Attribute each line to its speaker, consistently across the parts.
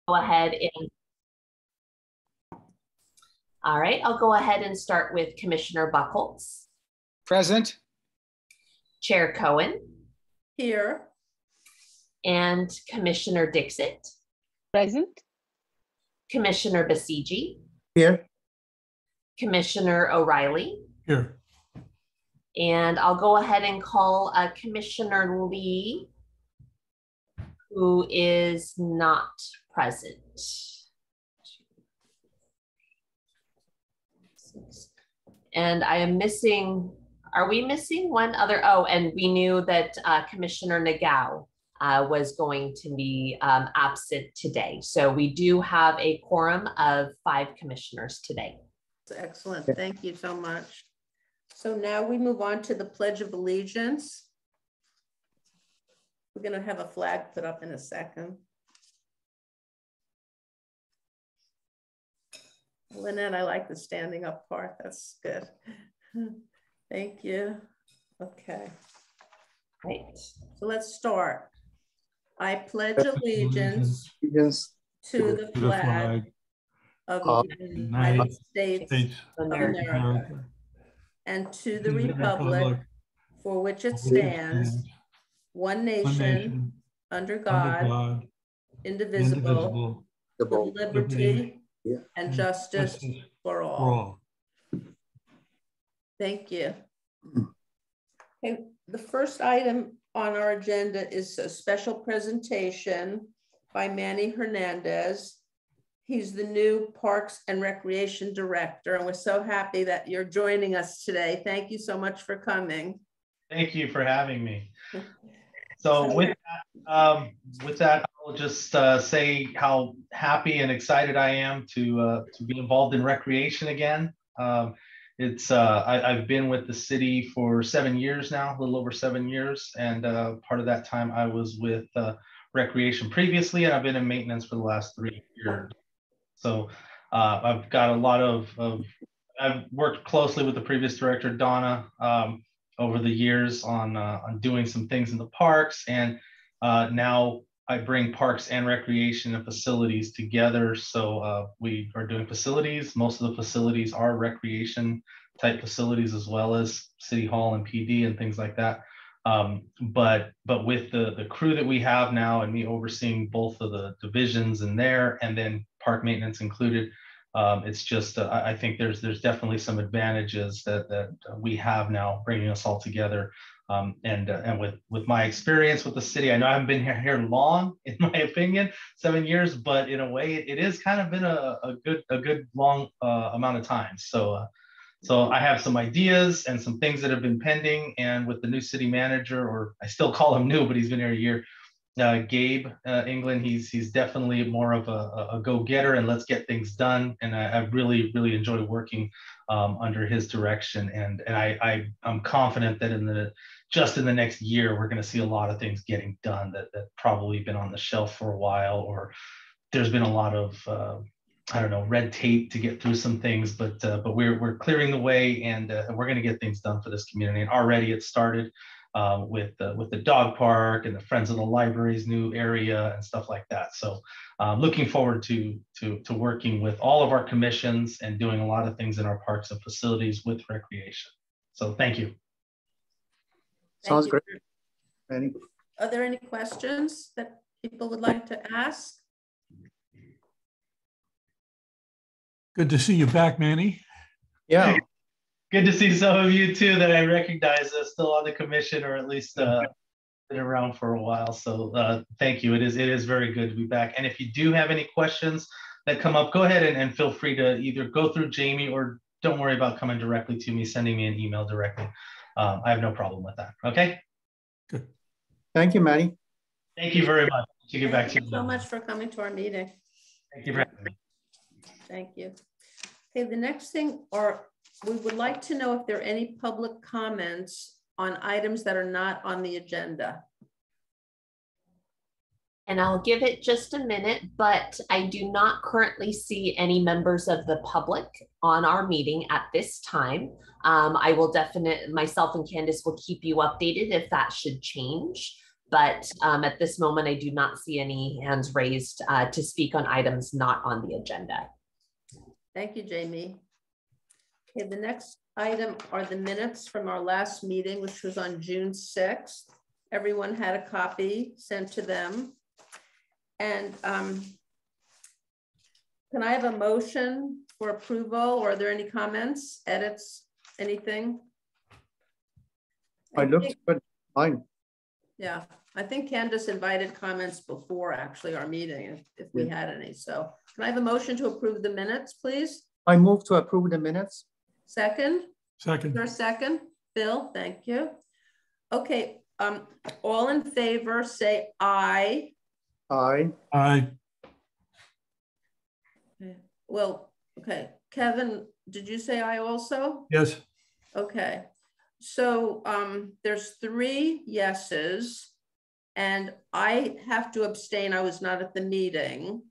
Speaker 1: Go ahead and, all right, I'll go ahead and start with Commissioner Buckholz.
Speaker 2: Present.
Speaker 1: Chair Cohen.
Speaker 3: Here.
Speaker 1: And Commissioner Dixit.
Speaker 4: Present.
Speaker 1: Commissioner Basigi.
Speaker 5: Here.
Speaker 1: Commissioner O'Reilly.
Speaker 5: Here.
Speaker 1: And I'll go ahead and call Commissioner Lee, who is not present. And I am missing, are we missing one other? Oh, and we knew that Commissioner Nagao was going to be absent today. So we do have a quorum of 5 commissioners today.
Speaker 3: Excellent, thank you so much. So now we move on to the Pledge of Allegiance. We're going to have a flag put up in a second. Lynette, I like the standing up part. That's good. Thank you. Okay.
Speaker 1: Right.
Speaker 3: So let's start. I pledge allegiance to the flag of the United States of America and to the republic for which it stands, one nation, under God, indivisible, with liberty and justice for all. Thank you. Okay, the first item on our agenda is a special presentation by Manny Hernandez. He's the new Parks and Recreation Director, and we're so happy that you're joining us today. Thank you so much for coming.
Speaker 6: Thank you for having me. So with that, I'll just say how happy and excited I am to be involved in recreation again. I've been with the city for 7 years now, a little over 7 years, and part of that time I was with recreation previously, and I've been in maintenance for the last 3 years. So I've got a lot I've worked closely with the previous director, Donna, over the years on doing some things in the parks, and now I bring parks and recreation and facilities together. So we are doing facilities. Most of the facilities are recreation type facilities, as well as City Hall and PD and things like that. But with the crew that we have now, and me overseeing both of the divisions in there, and then park maintenance included, it's just I think there's definitely some advantages that we have now, bringing us all together. And with my experience with the city, I know I haven't been here long, in my opinion, 7 years, but in a way it is kind of been a good long amount of time. So I have some ideas and some things that have been pending, and with the new city manager, or I still call him new, but he's been here a year, Gabe England, he's definitely more of a go-getter, and let's get things done. And I really enjoy working under his direction, and I'm confident that just in the next year we're going to see a lot of things getting done that probably been on the shelf for a while, or there's been a lot of I don't know, red tape to get through some things, but we're clearing the way, and we're going to get things done for this community. And already it started with the dog park and the Friends of the Library's new area and stuff like that. So looking forward to working with all of our commissions and doing a lot of things in our parks and facilities with recreation. So thank you.
Speaker 5: Sounds great.
Speaker 3: Are there any questions that people would like to ask?
Speaker 7: Good to see you back, Manny.
Speaker 5: Yeah.
Speaker 6: Good to see some of you too that I recognize still on the commission, or at least been around for a while. So thank you. It is very good to be back. And if you do have any questions that come up, go ahead and feel free to either go through Jamie, or don't worry about coming directly to me, sending me an email directly. I have no problem with that. Okay.
Speaker 7: Good.
Speaker 5: Thank you, Manny.
Speaker 6: Thank you very much. To get back to you.
Speaker 3: Thank you so much for coming to our meeting.
Speaker 6: Thank you for having me.
Speaker 3: Thank you. Okay, the next thing, we would like to know if there are any public comments on items that are not on the agenda.
Speaker 1: And I'll give it just a minute, but I do not currently see any members of the public on our meeting at this time. I will myself and Candace will keep you updated if that should change. But at this moment, I do not see any hands raised to speak on items not on the agenda.
Speaker 3: Thank you, Jamie. Okay, the next item are the minutes from our last meeting, which was on June 6th. Everyone had a copy sent to them. And can I have a motion for approval, or are there any comments, edits, anything?
Speaker 5: I looked, but fine.
Speaker 3: Yeah, I think Candace invited comments before actually our meeting, if we had any. So can I have a motion to approve the minutes, please?
Speaker 5: I move to approve the minutes.
Speaker 3: Second?
Speaker 7: Second.
Speaker 3: Your second? Bill, thank you. Okay, all in favor, say aye.
Speaker 5: Aye.
Speaker 7: Aye.
Speaker 3: Well, okay, Kevin, did you say aye also?
Speaker 7: Yes.
Speaker 3: Okay, so there's 3 yeses, and I have to abstain. I was not at the meeting.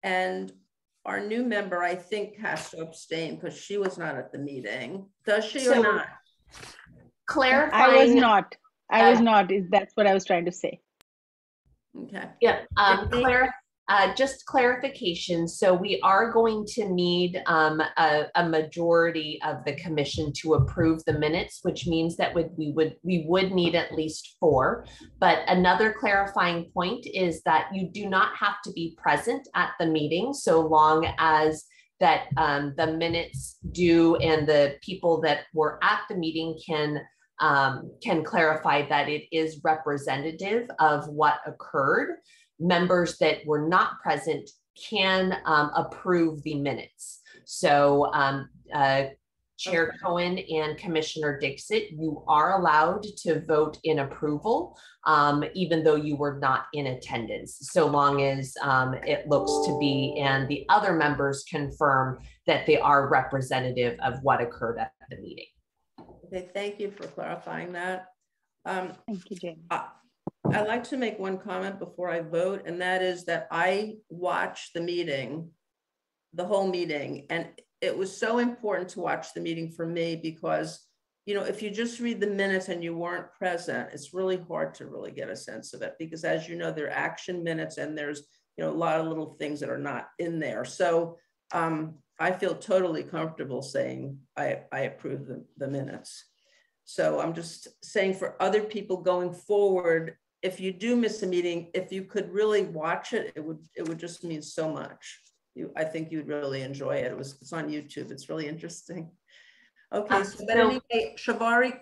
Speaker 3: And our new member, I think, has to abstain because she was not at the meeting. Does she or
Speaker 1: So,
Speaker 3: not?
Speaker 1: Clarifying.
Speaker 2: I was not. I was not. That's what I was trying to say.
Speaker 3: Okay.
Speaker 1: Yeah, just clarification. So we are going to need a majority of the commission to approve the minutes, which means that we would need at least 4. But another clarifying point is that you do not have to be present at the meeting, so long as that the minutes do and the people that were at the meeting can clarify that it is representative of what occurred. Members that were not present can approve the minutes. So Chair Cohen and Commissioner Dixit, you are allowed to vote in approval, even though you were not in attendance, so long as it looks to be, and the other members confirm that they are representative of what occurred at the meeting.
Speaker 3: Okay, thank you for clarifying that.
Speaker 2: Thank you, Jane.
Speaker 3: I'd like to make one comment before I vote, and that is that I watched the meeting, the whole meeting, and it was so important to watch the meeting for me because, you know, if you just read the minutes and you weren't present, it's really hard to really get a sense of it because, as you know, they're action minutes and there's, you know, a lot of little things that are not in there. So I feel totally comfortable saying I approve the minutes. So I'm just saying for other people going forward, if you do miss a meeting, if you could really watch it, it would just mean so much. I think you'd really enjoy it. It's on YouTube. It's really interesting. Okay, so but anyway, Shavari,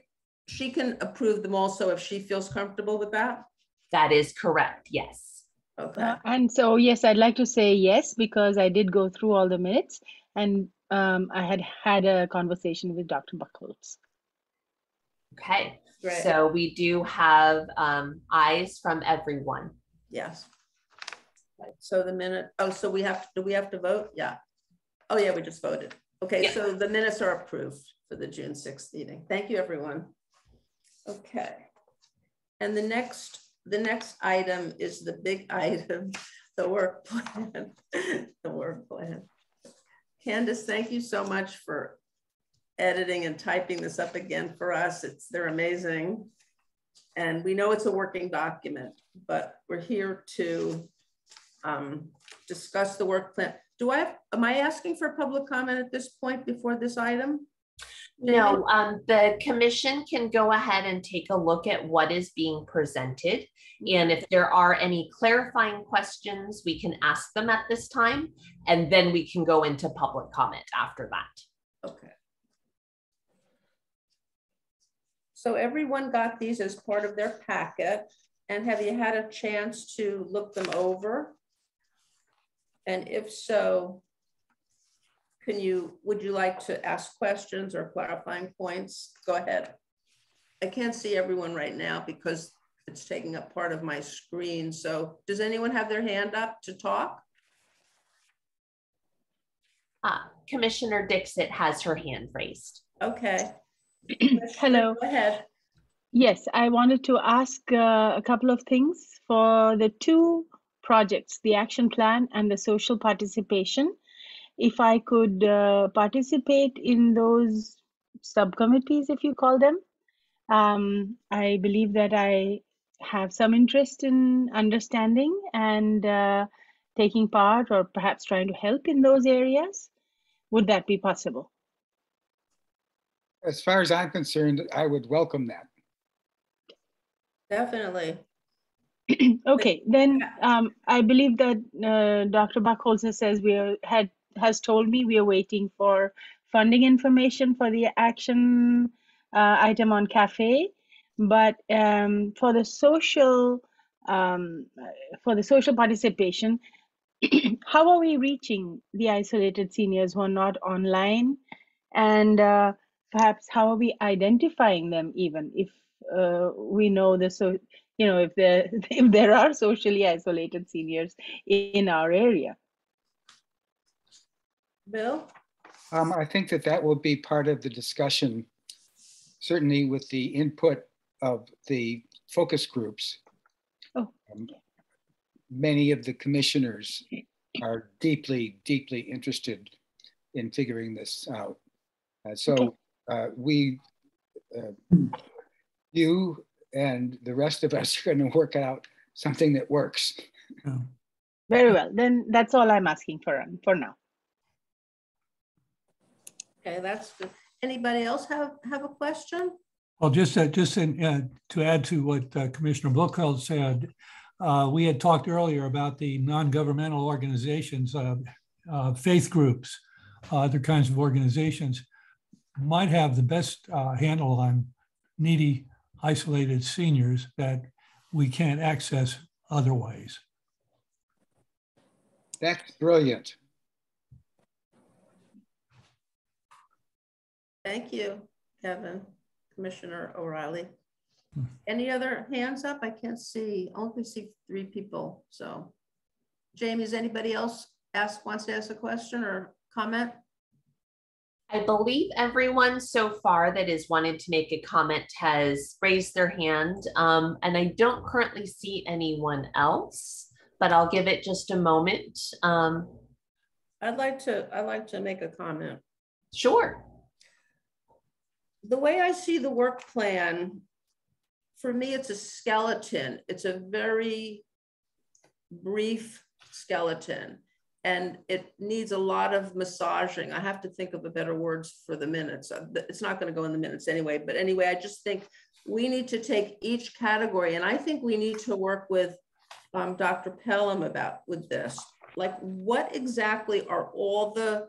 Speaker 3: she can approve them also if she feels comfortable with that.
Speaker 1: That is correct. Yes.
Speaker 3: Okay.
Speaker 2: And so, yes, I'd like to say yes, because I did go through all the minutes and I had a conversation with Dr. Buckholz.
Speaker 1: Okay.
Speaker 3: Great.
Speaker 1: So we do have ayes from everyone.
Speaker 3: Yes. Right. So the minute, oh, so do we have to vote? Yeah. Oh yeah, we just voted. Okay, yeah. So the minutes are approved for the June 6th meeting. Thank you, everyone. Okay. And the next item is the big item, the work plan. The work plan. Candace, thank you so much for editing and typing this up again for us. They're amazing. And we know it's a working document, but we're here to discuss the work plan. Am I asking for public comment at this point before this item?
Speaker 1: No, the commission can go ahead and take a look at what is being presented. And if there are any clarifying questions, we can ask them at this time, and then we can go into public comment after that.
Speaker 3: Okay. So everyone got these as part of their packet, and have you had a chance to look them over? And if so, would you like to ask questions or clarifying points? Go ahead. I can't see everyone right now because it's taking up part of my screen. So does anyone have their hand up to talk?
Speaker 1: Commissioner Dixit has her hand raised.
Speaker 3: Okay.
Speaker 2: Hello.
Speaker 3: Go ahead.
Speaker 2: Yes, I wanted to ask a couple of things for the 2 projects, the action plan and the social participation. If I could participate in those subcommittees, if you call them. I believe that I have some interest in understanding and taking part, or perhaps trying to help in those areas? Would that be possible?
Speaker 4: As far as I'm concerned, I would welcome that.
Speaker 3: Definitely.
Speaker 2: Okay, then I believe that Dr. Buckholzer says has told me we are waiting for funding information for the action item on cafe, but for the social participation, how are we reaching the isolated seniors who are not online, and perhaps how are we identifying them, even if we know if there are socially isolated seniors in our area?
Speaker 3: Bill?
Speaker 4: I think that will be part of the discussion, certainly with the input of the focus groups.
Speaker 2: Oh.
Speaker 4: Many of the commissioners are deeply, deeply interested in figuring this out. So you and the rest of us are going to work out something that works.
Speaker 2: Very well. Then that's all I'm asking for now.
Speaker 3: Okay, that's good. Anybody else have a question?
Speaker 7: Well, to add to what Commissioner Buchholz said, we had talked earlier about the non-governmental organizations, faith groups, other kinds of organizations might have the best handle on needy, isolated seniors that we can't access otherwise.
Speaker 4: That's brilliant.
Speaker 3: Thank you, Kevin. Commissioner O'Reilly. Any other hands up? I can't see. I only see 3 people. So, Jamie, is anybody else wants to ask a question or comment?
Speaker 1: I believe everyone so far that has wanted to make a comment has raised their hand, and I don't currently see anyone else, but I'll give it just a moment.
Speaker 3: I'd like to make a comment.
Speaker 1: Sure.
Speaker 3: The way I see the work plan, for me, it's a skeleton. It's a very brief skeleton, and it needs a lot of massaging. I have to think of a better words for the minutes. It's not going to go in the minutes anyway, but anyway, I just think we need to take each category, and I think we need to work with Dr. Pelham with this. Like, what exactly are all the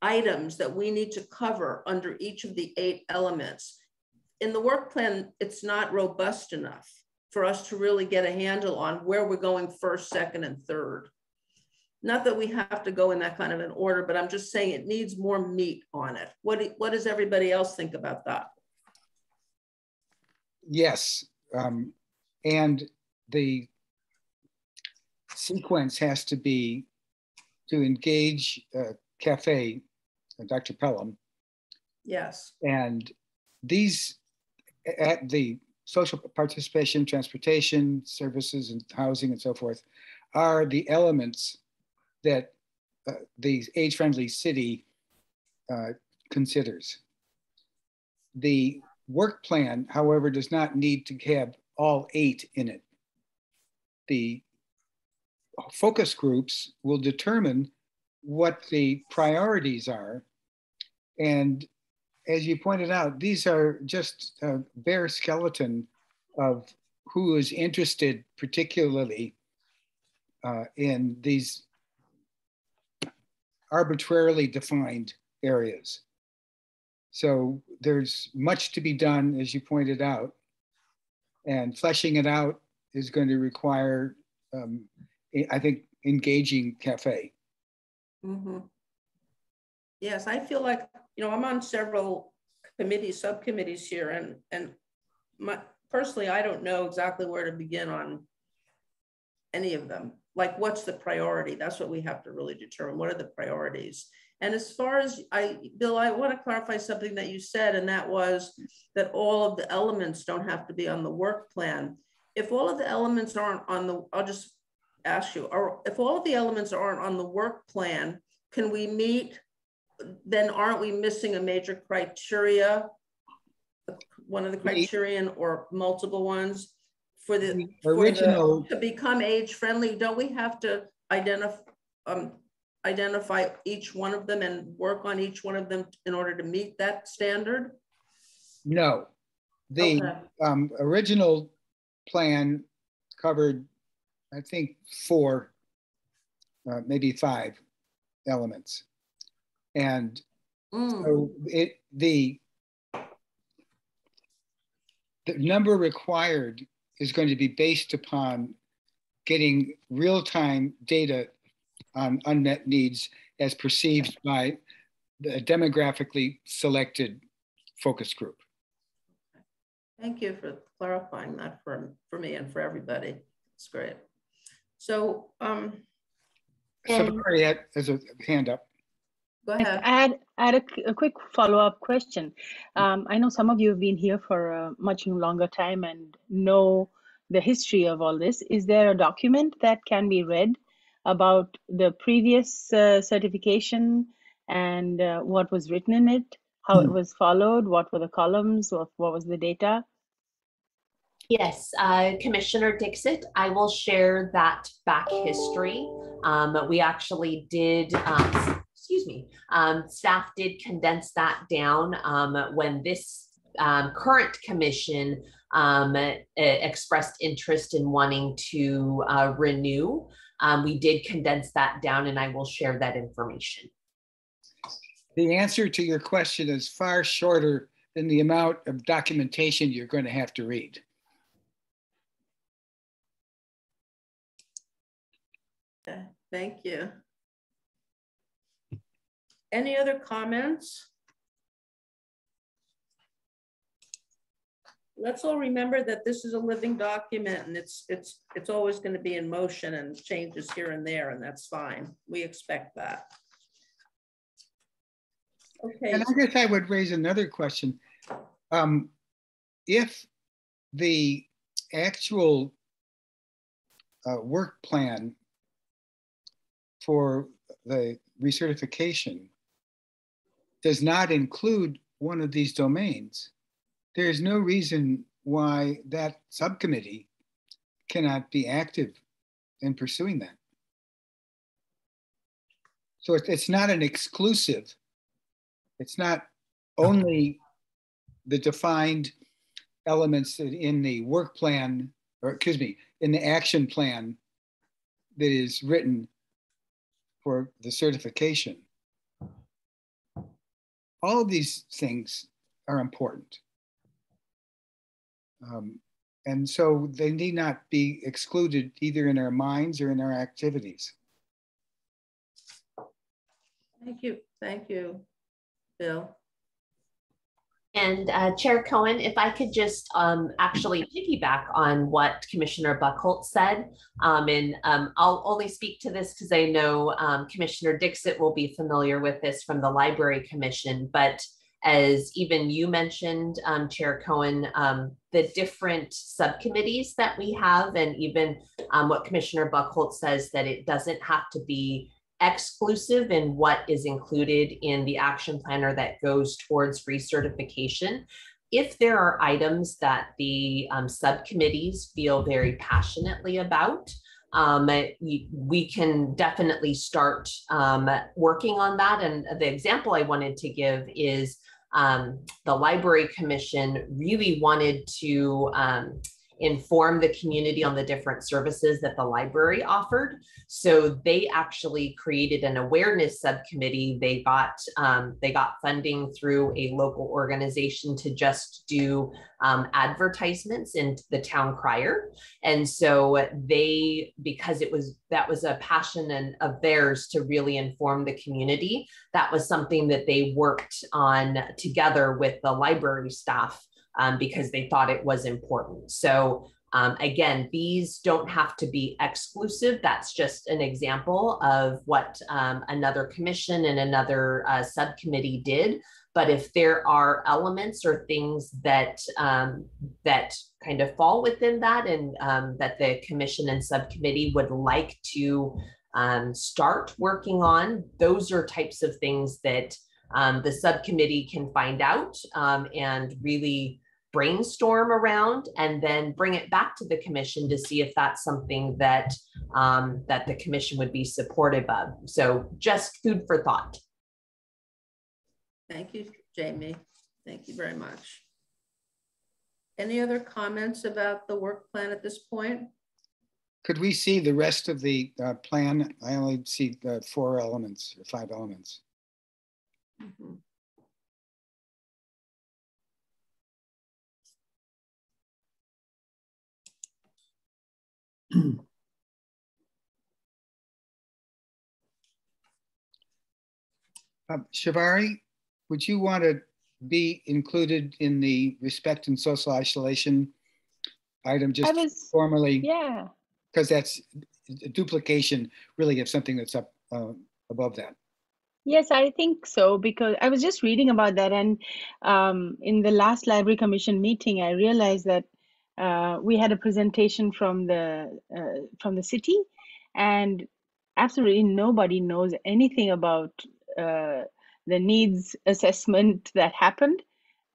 Speaker 3: items that we need to cover under each of the 8 elements? In the work plan, it's not robust enough for us to really get a handle on where we're going first, second, and third. Not that we have to go in that kind of an order, but I'm just saying it needs more meat on it. What does everybody else think about that?
Speaker 4: Yes, and the sequence has to be to engage CAFE, Dr. Pelham.
Speaker 3: Yes.
Speaker 4: And these, at the social participation, transportation, services, and housing, and so forth, are the elements that the age-friendly city considers. The work plan, however, does not need to have all 8 in it. The focus groups will determine what the priorities are. And as you pointed out, these are just a bare skeleton of who is interested particularly in these arbitrarily defined areas. So there's much to be done, as you pointed out, and fleshing it out is going to require, I think, engaging CAFE.
Speaker 3: Mm-hmm. Yes, I feel like, I'm on several subcommittees here, and personally, I don't know exactly where to begin on any of them. Like, what's the priority? That's what we have to really determine. What are the priorities? And as far as Bill, I want to clarify something that you said, and that was that all of the elements don't have to be on the work plan. If all of the elements aren't on I'll just ask you, or if all of the elements aren't on the work plan, can we meet? Then aren't we missing a major criteria, one of the criterion or multiple ones for
Speaker 4: The
Speaker 3: the
Speaker 4: original-
Speaker 3: to become age friendly, don't we have to identify each one of them and work on each one of them in order to meet that standard?
Speaker 4: No, the
Speaker 3: Okay.
Speaker 4: original plan covered, I think, 4, maybe 5 elements. And so the number required is going to be based upon getting real-time data on unmet needs as perceived by the demographically selected focus group.
Speaker 3: Thank you for clarifying that for me and for everybody. It's great. So,
Speaker 4: Sabari has a hand up.
Speaker 3: go ahead.
Speaker 2: Add a quick follow-up question. I know some of you have been here for a much longer time and know the history of all this. Is there a document that can be read about the previous certification and what was written in it, how it was followed, what were the columns, what was the data?
Speaker 1: Yes, Commissioner Dixit, I will share that back history. We actually did, excuse me, staff did condense that down when this current commission expressed interest in wanting to renew. We did condense that down, and I will share that information.
Speaker 4: The answer to your question is far shorter than the amount of documentation you're going to have to read.
Speaker 3: Thank you. Any other comments? Let's all remember that this is a living document, and it's always going to be in motion and changes here and there, and that's fine. We expect that. Okay.
Speaker 4: And I guess I would raise another question. If the actual work plan for the recertification does not include one of these domains, there is no reason why that subcommittee cannot be active in pursuing that. So it's not an exclusive. It's not only the defined elements in the work plan, or excuse me, in the action plan that is written for the certification. All of these things are important. And so they need not be excluded either in our minds or in our activities.
Speaker 3: Thank you, Bill.
Speaker 1: And Chair Cohen, if I could just actually piggyback on what Commissioner Buchholz said, and I'll only speak to this because I know Commissioner Dixit will be familiar with this from the Library Commission, but as even you mentioned, Chair Cohen, the different subcommittees that we have, and even what Commissioner Buchholz says, that it doesn't have to be exclusive in what is included in the action planner that goes towards recertification. If there are items that the subcommittees feel very passionately about, we can definitely start working on that. And the example I wanted to give is the Library Commission really wanted to inform the community on the different services that the library offered. So they actually created an awareness subcommittee. They got funding through a local organization to just do advertisements in the town crier. And so because that was a passion of theirs to really inform the community, that was something that they worked on together with the library staff. Because they thought it was important. So again, these don't have to be exclusive. That's just an example of what another commission and another subcommittee did. But if there are elements or things that that kind of fall within that, and that the commission and subcommittee would like to start working on, those are types of things that the subcommittee can find out and really brainstorm around and then bring it back to the commission to see if that's something that that the commission would be supportive of. So just food for thought.
Speaker 3: Thank you, Jamie. Thank you very much. Any other comments about the work plan at this point?
Speaker 4: Could we see the rest of the plan? I only see 4 elements or 5 elements.
Speaker 3: Mm-hmm.
Speaker 4: Shivari, would you want to be included in the respect and social isolation item just formally?
Speaker 2: Yeah.
Speaker 4: Because that's a duplication really of something that's up above that.
Speaker 2: Yes, I think so, because I was just reading about that, and in the last Library Commission meeting, I realized that we had a presentation from the city, and absolutely nobody knows anything about the needs assessment that happened.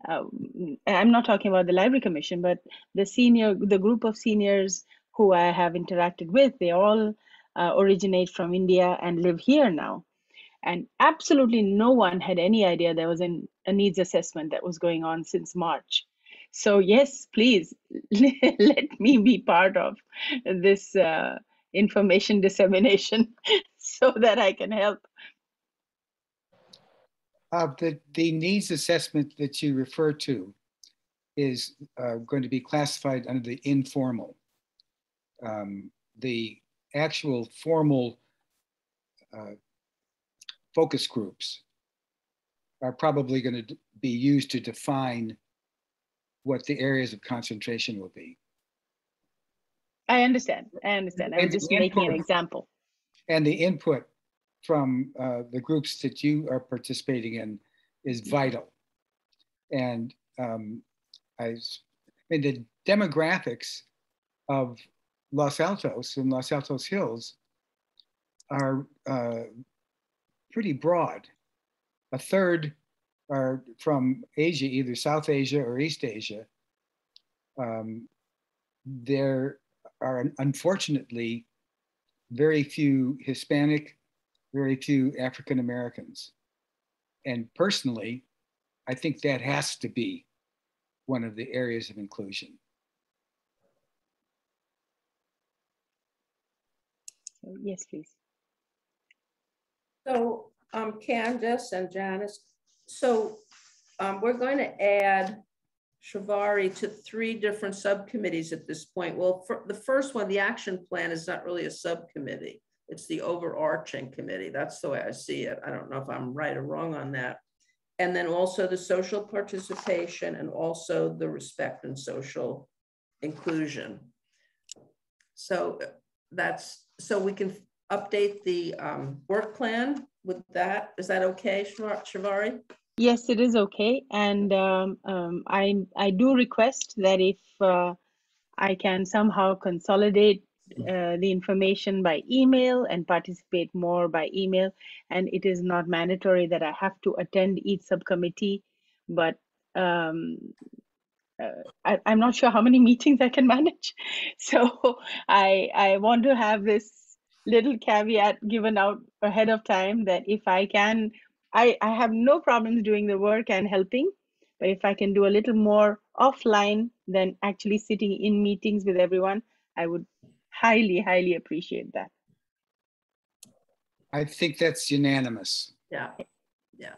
Speaker 2: I'm not talking about the Library Commission, but the group of seniors who I have interacted with, they all originate from India and live here now. And absolutely no one had any idea there was a needs assessment that was going on since March. So yes, please let me be part of this information dissemination so that I can help.
Speaker 4: The needs assessment that you refer to is going to be classified under the informal. The actual formal focus groups are probably going to be used to define what the areas of concentration will be.
Speaker 2: I understand. I was just making an example.
Speaker 4: And the input from the groups that you are participating in is vital. And the demographics of Los Altos and Los Altos Hills are pretty broad. A third are from Asia, either South Asia or East Asia. There are unfortunately very few Hispanic, very few African Americans. And personally, I think that has to be one of the areas of inclusion.
Speaker 2: Yes, please.
Speaker 3: So Candace and Janice, so we're going to add Shivari to 3 different subcommittees at this point. Well, for the first one, the action plan is not really a subcommittee. It's the overarching committee. That's the way I see it. I don't know if I'm right or wrong on that. And then also the social participation and also the respect and social inclusion. So so we can update the work plan with that. Is that okay, Shivari?
Speaker 2: Yes, it is okay. And I do request that if I can somehow consolidate the information by email and participate more by email. And it is not mandatory that I have to attend each subcommittee, but I'm not sure how many meetings I can manage. So I want to have this little caveat given out ahead of time that if I can, I have no problems doing the work and helping, but if I can do a little more offline than actually sitting in meetings with everyone, I would highly, highly appreciate that.
Speaker 4: I think that's unanimous.
Speaker 3: Yeah.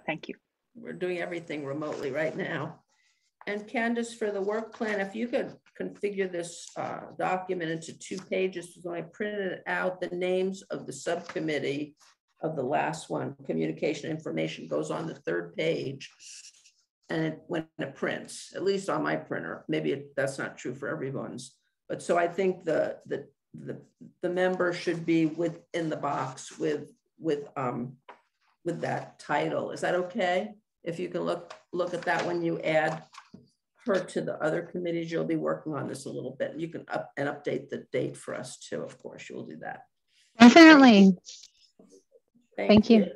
Speaker 2: Thank you.
Speaker 3: We're doing everything remotely right now. And Candace, for the work plan, if you could configure this document into 2 pages, so I printed out the names of the subcommittee of the last one, communication information, goes on the 3rd page. And when it prints, at least on my printer, maybe that's not true for everyone's, but so I think the member should be within the box with that title. Is that okay? If you can look at that when you add her to the other committees, you'll be working on this a little bit. You can update the date for us too, of course, you'll do that.
Speaker 8: Definitely. Thank you.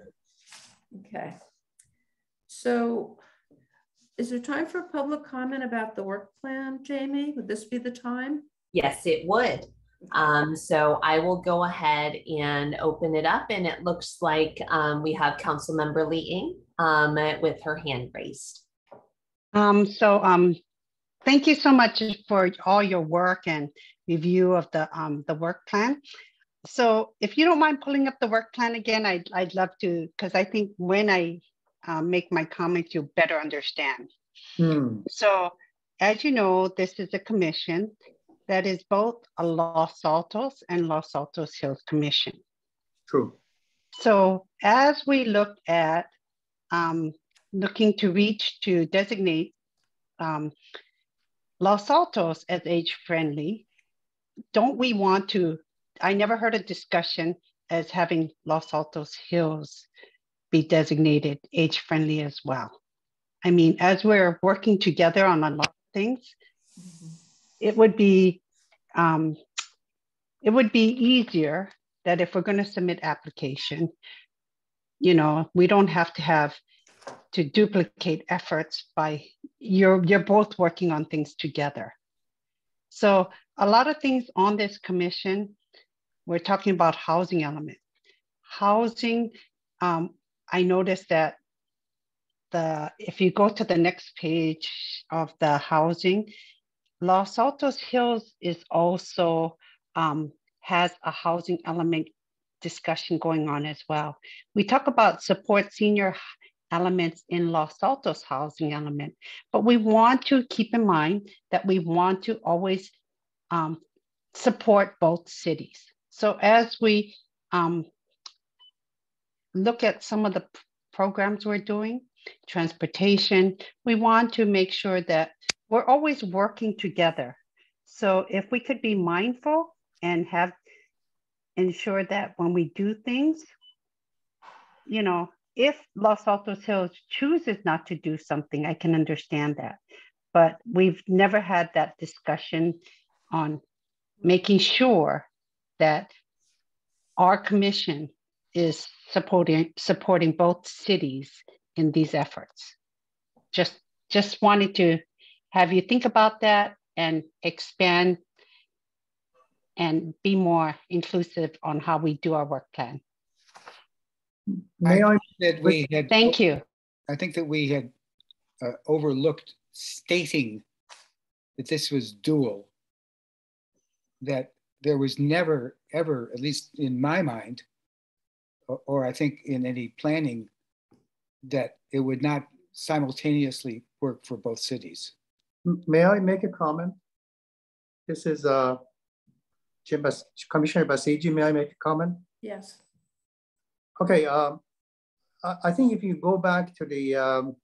Speaker 3: Okay. So Is there time for public comment about the work plan, Jamie? Would this be the time?
Speaker 1: Yes, it would. So I will go ahead and open it up, and it looks like we have Councilmember Lee Ing with her hand raised.
Speaker 8: Thank you so much for all your work and review of the work plan. So if you don't mind pulling up the work plan again, I'd love to, because I think when I make my comments, you'll better understand. So as you know, this is a commission that is both a Los Altos and Los Altos Hills Commission.
Speaker 5: True.
Speaker 8: So as we look at looking to designate Los Altos as age-friendly, don't we want to, I never heard a discussion as having Los Altos Hills be designated age-friendly as well. I mean, as we're working together on a lot of things, it would be easier that if we're going to submit application, you know, we don't have to duplicate efforts by you're both working on things together. So a lot of things on this commission, we're talking about housing element. Housing, I noticed that if you go to the next page of the housing, Los Altos Hills is also has a housing element discussion going on as well. We talk about support senior elements in Los Altos housing element, but we want to keep in mind that we want to always support both cities. So as we look at some of the programs we're doing, transportation, we want to make sure that we're always working together. So if we could be mindful and ensure that when we do things, you know, if Los Altos Hills chooses not to do something, I can understand that. But we've never had that discussion on making sure that our commission is supporting both cities in these efforts. Just wanted to have you think about that and expand and be more inclusive on how we do our work plan.
Speaker 5: May I?
Speaker 8: Thank you.
Speaker 4: I think that we had overlooked stating that this was dual, that there was never, ever, at least in my mind, or I think in any planning, that it would not simultaneously work for both cities.
Speaker 5: May I make a comment? This is Commissioner Basigi. May I make a comment?
Speaker 3: Yes.
Speaker 5: Okay. I think if you go back to the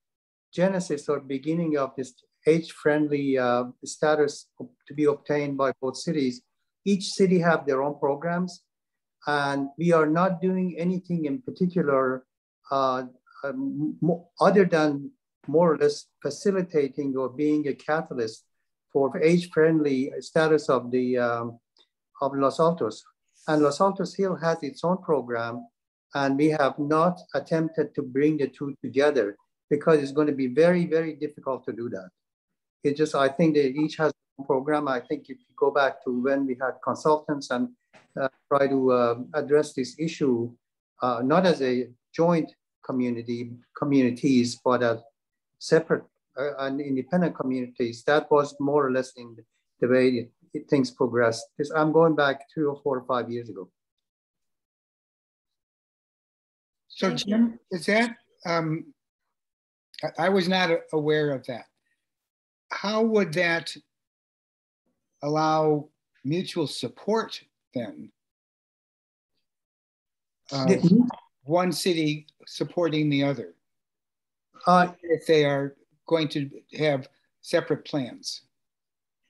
Speaker 5: genesis or beginning of this age-friendly status to be obtained by both cities, each city have their own programs, and we are not doing anything in particular other than more or less facilitating or being a catalyst for age-friendly status of the of Los Altos. And Los Altos Hill has its own program, and we have not attempted to bring the two together because it's going to be very, very difficult to do that. It just, I think they each has a program. I think if you go back to when we had consultants and try to address this issue, not as a joint communities, but as separate and independent communities, that was more or less in the way things progressed. I'm going back 3 or 4 or 5 years ago.
Speaker 4: So Jim, is that, I was not aware of that. How would that allow mutual support then? One city supporting the other, if they are going to have separate plans?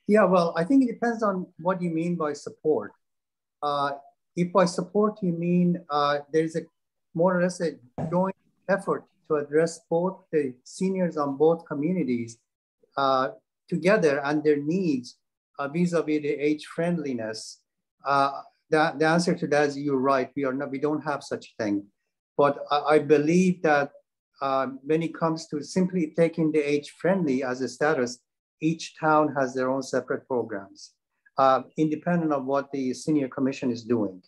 Speaker 5: Yeah, well, I think it depends on what you mean by support. If by support you mean there's a more or less a joint effort to address both the seniors on both communities together and their needs vis-a-vis the age friendliness, the answer to that is you're right. We don't have such a thing. But I believe that when it comes to simply taking the age-friendly as a status, each town has their own separate programs, independent of what the senior commission is doing.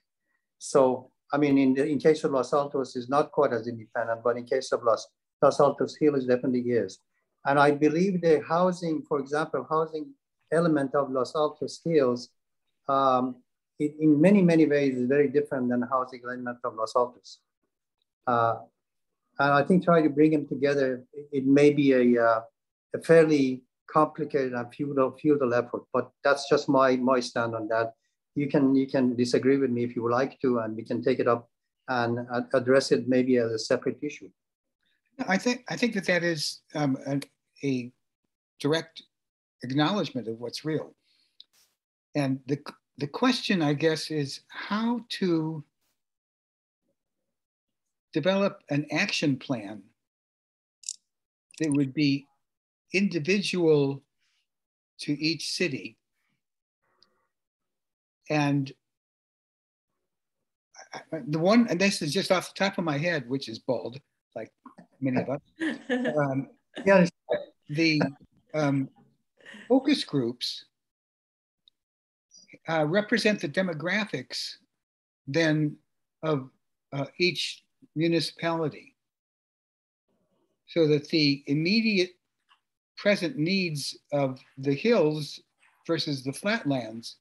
Speaker 5: So, I mean, in case of Los Altos, is not quite as independent, but in case of Los Altos Hills, definitely is. And I believe the housing, for example, housing element of Los Altos Hills, in many, many ways is very different than the housing element of Los Altos. And I think trying to bring them together, it may be a fairly complicated and futile effort, but that's just my stand on that. You can disagree with me if you would like to, and we can take it up and address it maybe as a separate issue.
Speaker 4: I think that is a direct acknowledgement of what's real. And the question, I guess, is how to develop an action plan that would be individual to each city. And the one, and this is just off the top of my head, which is bold, like many of us.
Speaker 5: Yeah,
Speaker 4: the focus groups represent the demographics then of each municipality, so that the immediate present needs of the hills versus the flatlands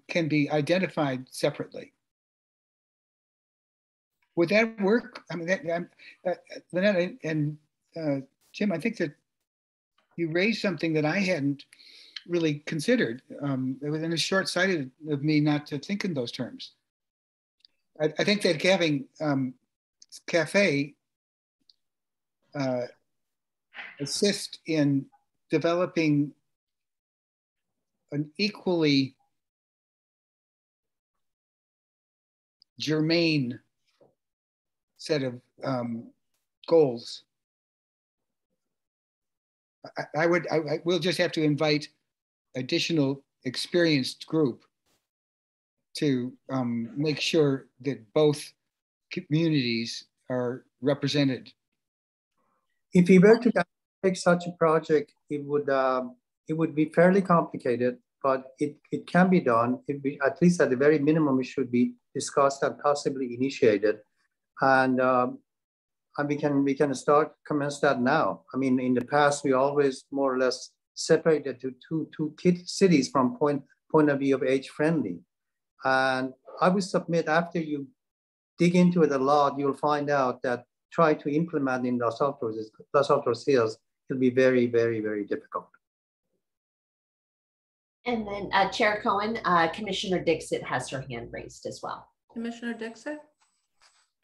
Speaker 4: can be identified separately. Would that work? I mean, Lynette and Jim, I think that you raised something that I hadn't really considered. It was short-sighted of me not to think in those terms. I think that having CAFE assist in developing an equally germane set of goals. We'll just have to invite additional experienced group to make sure that both communities are represented.
Speaker 5: If we were to take such a project, it would be fairly complicated, but it can be done. At least at the very minimum, it should be discussed and possibly initiated, and we can commence that now. I mean, in the past, we always more or less separated to two cities from point of view of age-friendly. And I would submit, after you dig into it a lot, you'll find out that try to implement in Los Altos Hills, it'll be very, very, very difficult.
Speaker 1: And then Chair Cohen, Commissioner Dixit has her hand raised as well.
Speaker 3: Commissioner Dixit?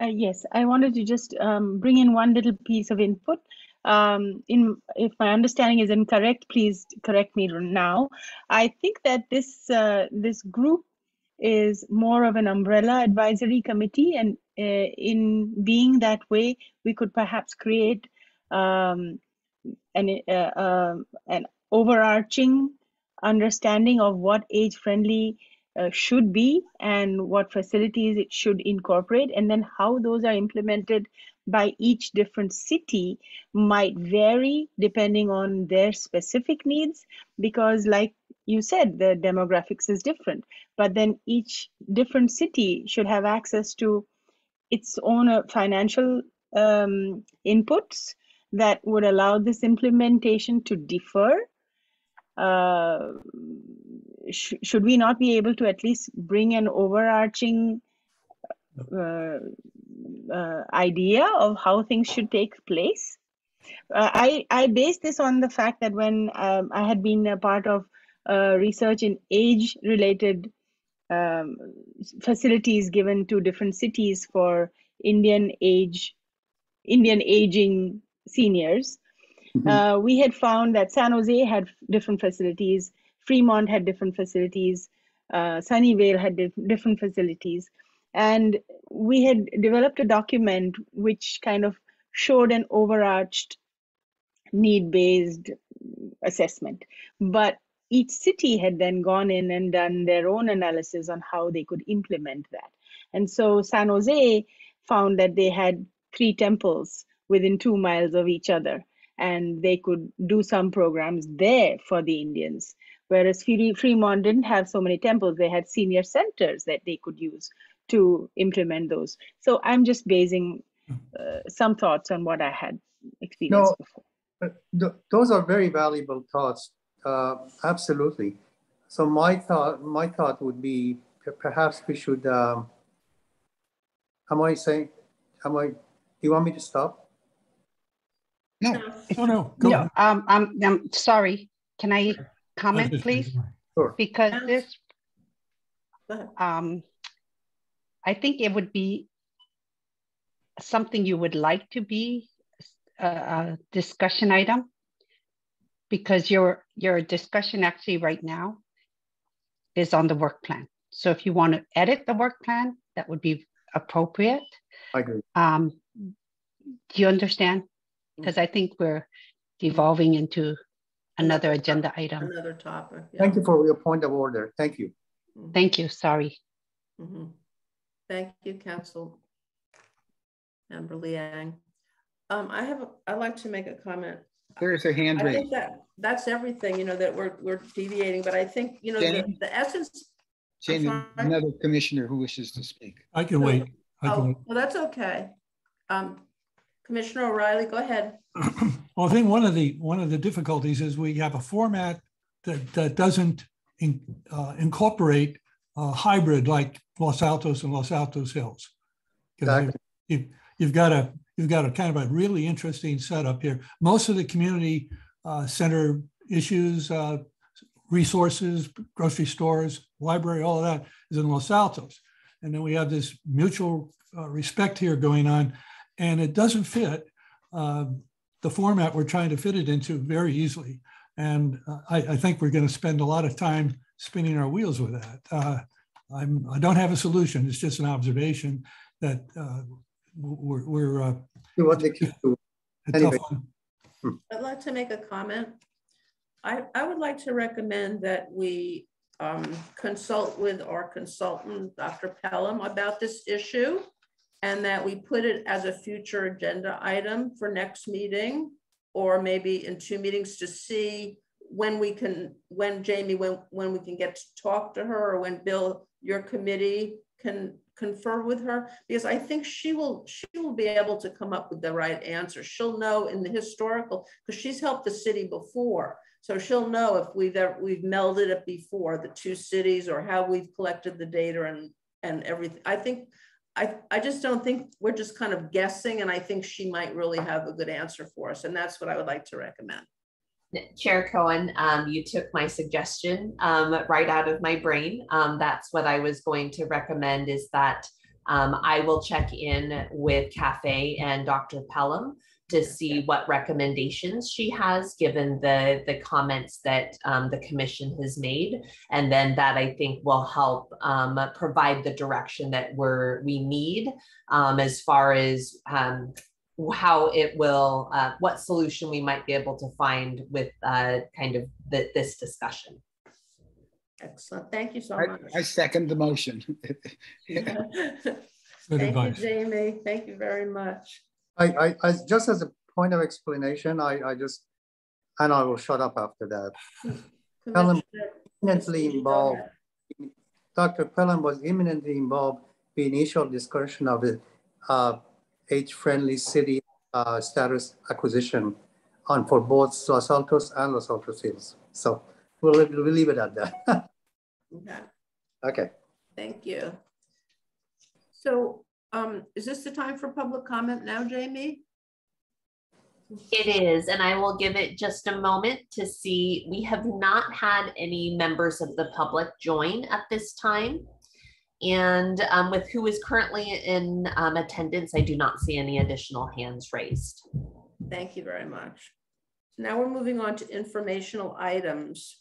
Speaker 2: Yes, I wanted to just bring in one little piece of input. If my understanding is incorrect, please correct me now. I think that this group is more of an umbrella advisory committee, and in being that way, we could perhaps create an overarching understanding of what age-friendly should be and what facilities it should incorporate, and then how those are implemented by each different city might vary depending on their specific needs, because like you said, the demographics is different, but then each different city should have access to its own financial inputs that would allow this implementation to differ. Should we not be able to at least bring an overarching idea of how things should take place? I base this on the fact that when I had been a part of research in age-related facilities given to different cities for Indian aging seniors, we had found that San Jose had different facilities, Fremont had different facilities, Sunnyvale had different facilities. And we had developed a document which kind of showed an overarched need-based assessment. But each city had then gone in and done their own analysis on how they could implement that. And so San Jose found that they had 3 temples within 2 miles of each other, and they could do some programs there for the Indians. Whereas Fremont didn't have so many temples, they had senior centers that they could use to implement those. So I'm just basing some thoughts on what I had experienced before.
Speaker 5: Those are very valuable thoughts. Absolutely. So my thought would be perhaps we should. Do you want me to stop?
Speaker 4: No.
Speaker 7: Oh, no. Go
Speaker 8: No, I'm sorry. Can I comment, please?
Speaker 5: Sure.
Speaker 8: Because this,
Speaker 3: Go ahead.
Speaker 8: I think it would be something you would like to be a discussion item, because your discussion actually right now is on the work plan. So if you want to edit the work plan, that would be appropriate.
Speaker 5: I agree.
Speaker 8: Do you understand? Because I think we're devolving into another agenda item.
Speaker 3: Another topic. Yeah.
Speaker 5: Thank you for your point of order. Thank you.
Speaker 8: Thank you. Sorry.
Speaker 3: Mm-hmm. Thank you, Council Member Liang. I'd like to make a comment.
Speaker 4: There's a hand
Speaker 3: I
Speaker 4: raised.
Speaker 3: think that's everything, you know, that we're deviating, but I think, you know, the essence.
Speaker 4: Jenny, another commissioner who wishes to speak.
Speaker 7: I can wait.
Speaker 3: Well, that's okay. Commissioner O'Reilly, go ahead.
Speaker 7: Well, I think one of the difficulties is we have a format that doesn't incorporate hybrid like Los Altos and Los Altos Hills.
Speaker 5: Exactly.
Speaker 7: You've got a kind of a really interesting setup here. Most of the community center issues, resources, grocery stores, library, all of that is in Los Altos. And then we have this mutual respect here going on, and it doesn't fit the format we're trying to fit it into very easily. And I think we're going to spend a lot of time spinning our wheels with that. I don't have a solution. It's just an observation that we're
Speaker 5: what they keep doing. Anyway.
Speaker 7: Tough one.
Speaker 3: I'd like to make a comment. I would like to recommend that we consult with our consultant, Dr. Pelham, about this issue, and that we put it as a future agenda item for next meeting, or maybe in 2 meetings, to see when we can, Jamie, when we can get to talk to her, or when Bill, your committee can confer with her, because I think she will be able to come up with the right answer. She'll know in the historical, because she's helped the city before. So she'll know if we've melded it before, the 2 cities, or how we've collected the data and everything. I think, I just don't think we're just kind of guessing, and I think she might really have a good answer for us. And that's what I would like to recommend.
Speaker 1: Chair Cohen, you took my suggestion right out of my brain. That's what I was going to recommend, is that I will check in with Cafe and Dr. Pelham to see what recommendations she has, given the comments that the commission has made. And then that, I think, will help provide the direction that we need as far as how it will, what solution we might be able to find with kind of this discussion.
Speaker 3: Excellent. Thank you so much.
Speaker 4: I second the motion.
Speaker 3: Thank you, Jamie. Thank you very much.
Speaker 5: I just as a point of explanation, I will shut up after that. Pelham eminently involved. Dr. Pelham was eminently involved in the initial discussion of the age-friendly city status acquisition for both Los Altos and Los Altos Hills. So we'll leave it at that.
Speaker 3: Okay.
Speaker 5: Okay.
Speaker 3: Thank you. So is this the time for public comment now, Jamie?
Speaker 1: It is, and I will give it just a moment to see. We have not had any members of the public join at this time. And with who is currently in attendance, I do not see any additional hands raised.
Speaker 3: Thank you very much. Now we're moving on to informational items.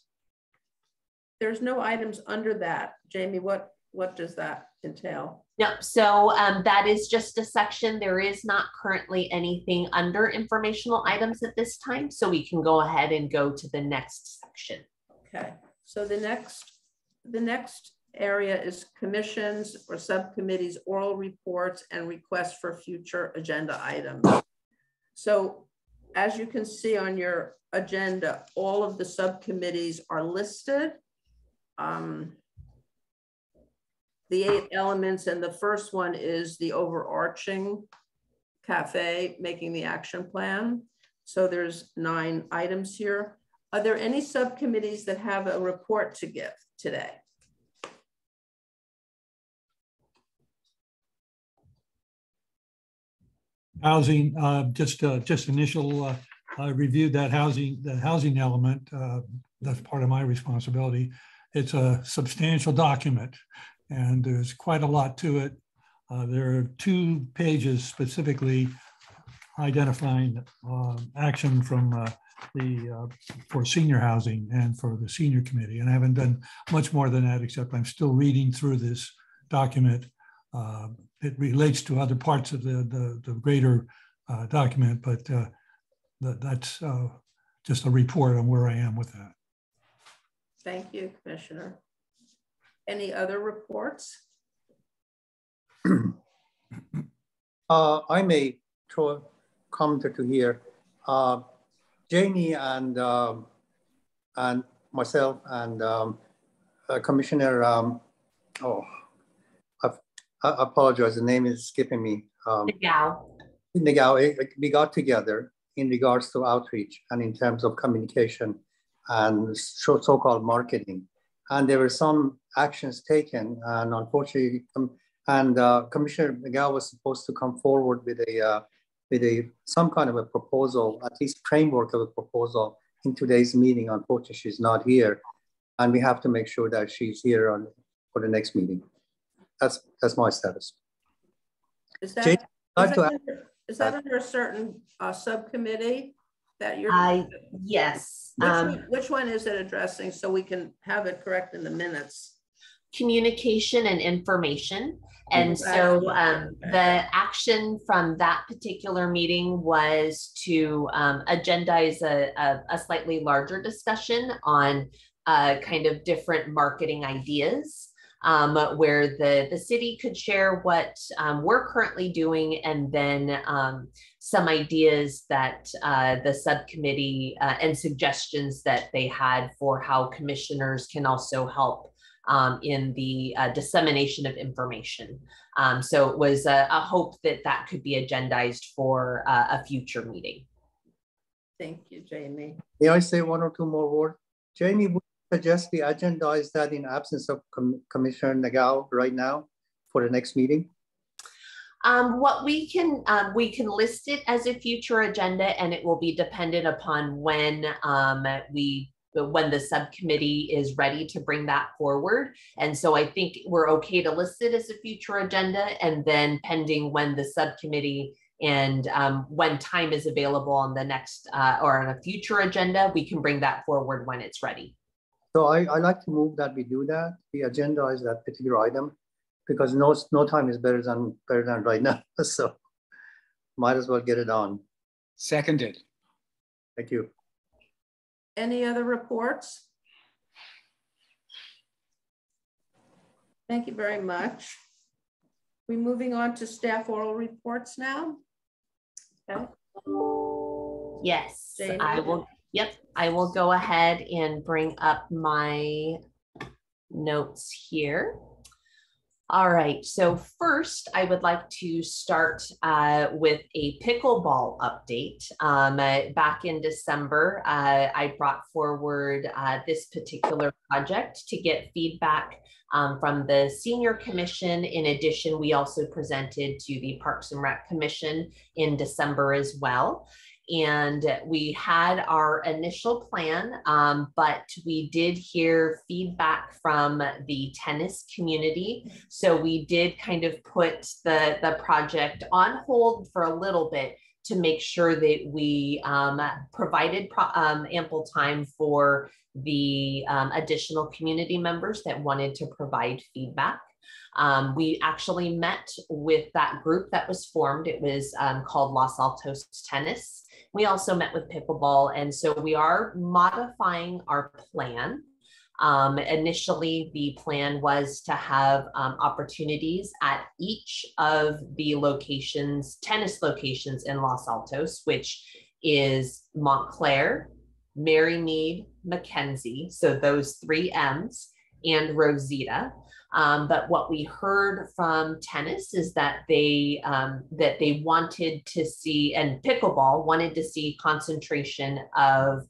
Speaker 3: There's no items under that. Jamie, what does that entail?
Speaker 1: Yep, so that is just a section. There is not currently anything under informational items at this time, so we can go ahead and go to the next section.
Speaker 3: Okay, so the next area is commissions or subcommittees, oral reports, and requests for future agenda items. So as you can see on your agenda, all of the subcommittees are listed. The 8 elements, and the first one is the overarching cafe, making the action plan. So there's 9 items here. Are there any subcommittees that have a report to give today?
Speaker 7: Housing, just initial reviewed that housing element. That's part of my responsibility. It's a substantial document, and there's quite a lot to it. There are 2 pages specifically identifying action from for senior housing and for the senior committee. And I haven't done much more than that, except I'm still reading through this document. It relates to other parts of the greater document, but that's just a report on where I am with that.
Speaker 3: Thank you, Commissioner. Any other reports?
Speaker 5: I may throw a comment to here. Jamie and myself and Commissioner, I apologize, the name is skipping me.
Speaker 1: Nagao.
Speaker 5: Nagao, we got together in regards to outreach and in terms of communication and so-called marketing. And there were some actions taken, and unfortunately, Commissioner Nagao was supposed to come forward with some kind of a proposal, at least framework of a proposal in today's meeting. Unfortunately, she's not here, and we have to make sure that she's here for the next meeting. That's my status.
Speaker 3: Is that under a certain subcommittee that you're?
Speaker 1: Yes.
Speaker 3: Which one is it addressing, so we can have it correct in the minutes?
Speaker 1: Communication and information. And so the action from that particular meeting was to agendize a slightly larger discussion on kind of different marketing ideas, where the city could share what we're currently doing, and then some ideas that the subcommittee and suggestions that they had for how commissioners can also help in the dissemination of information. So it was a hope that could be agendized for a future meeting.
Speaker 3: Thank you, Jamie.
Speaker 5: May I say 1 or 2 more words? Jamie, would you suggest we agendize that in absence of Commissioner Nagao right now for the next meeting?
Speaker 1: What we can list it as a future agenda, and it will be dependent upon when the subcommittee is ready to bring that forward. And so I think we're okay to list it as a future agenda, and then pending when the subcommittee and when time is available on the next or on a future agenda, we can bring that forward when it's ready.
Speaker 5: So I like to move that we do that. We agendize that particular item, because no time is better than right now. So might as well get it on.
Speaker 4: Seconded.
Speaker 5: Thank you.
Speaker 3: Any other reports? Thank you very much. We're moving on to staff oral reports now. Okay.
Speaker 1: Yes,
Speaker 3: Jamie?
Speaker 1: I will. Yep, I will go ahead and bring up my notes here. All right, so first I would like to start with a pickleball update. Back in December, I brought forward this particular project to get feedback from the Senior Commission. In addition, we also presented to the Parks and Rec Commission in December as well. And we had our initial plan, but we did hear feedback from the tennis community. So we did kind of put the project on hold for a little bit to make sure that we provided ample time for the additional community members that wanted to provide feedback. We actually met with that group that was formed. It was called Los Altos Tennis. We also met with pickleball, and so we are modifying our plan. Initially, the plan was to have opportunities at each of the locations, tennis locations in Los Altos, which is Montclair, Marymead, Mackenzie, so those 3 M's, and Rosita. But what we heard from tennis is that they wanted to see, and pickleball wanted to see concentration of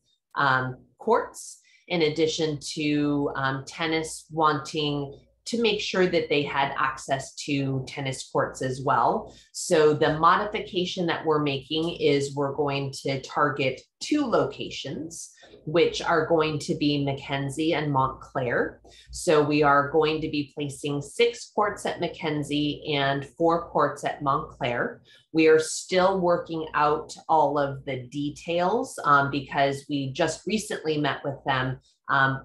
Speaker 1: courts, in addition to tennis wanting to make sure that they had access to tennis courts as well. So the modification that we're making is we're going to target 2 locations, which are going to be Mackenzie and Montclair. So we are going to be placing 6 courts at Mackenzie and 4 courts at Montclair. We are still working out all of the details because we just recently met with them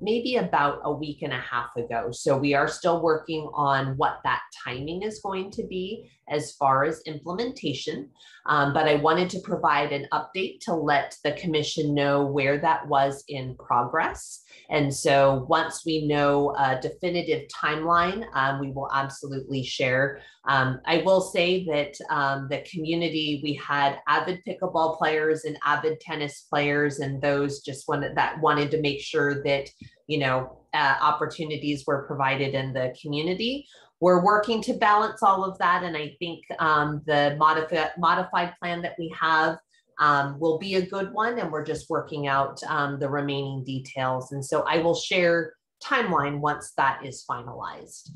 Speaker 1: maybe about a week and a half ago. So we are still working on what that timing is going to be as far as implementation. But I wanted to provide an update to let the commission know where that was in progress. And so once we know a definitive timeline, we will absolutely share. I will say that the community, we had avid pickleball players and avid tennis players, and those just wanted to make sure that, you know, opportunities were provided in the community. We're working to balance all of that. And I think the modified plan that we have will be a good one. And we're just working out the remaining details. And so I will share timeline once that is finalized.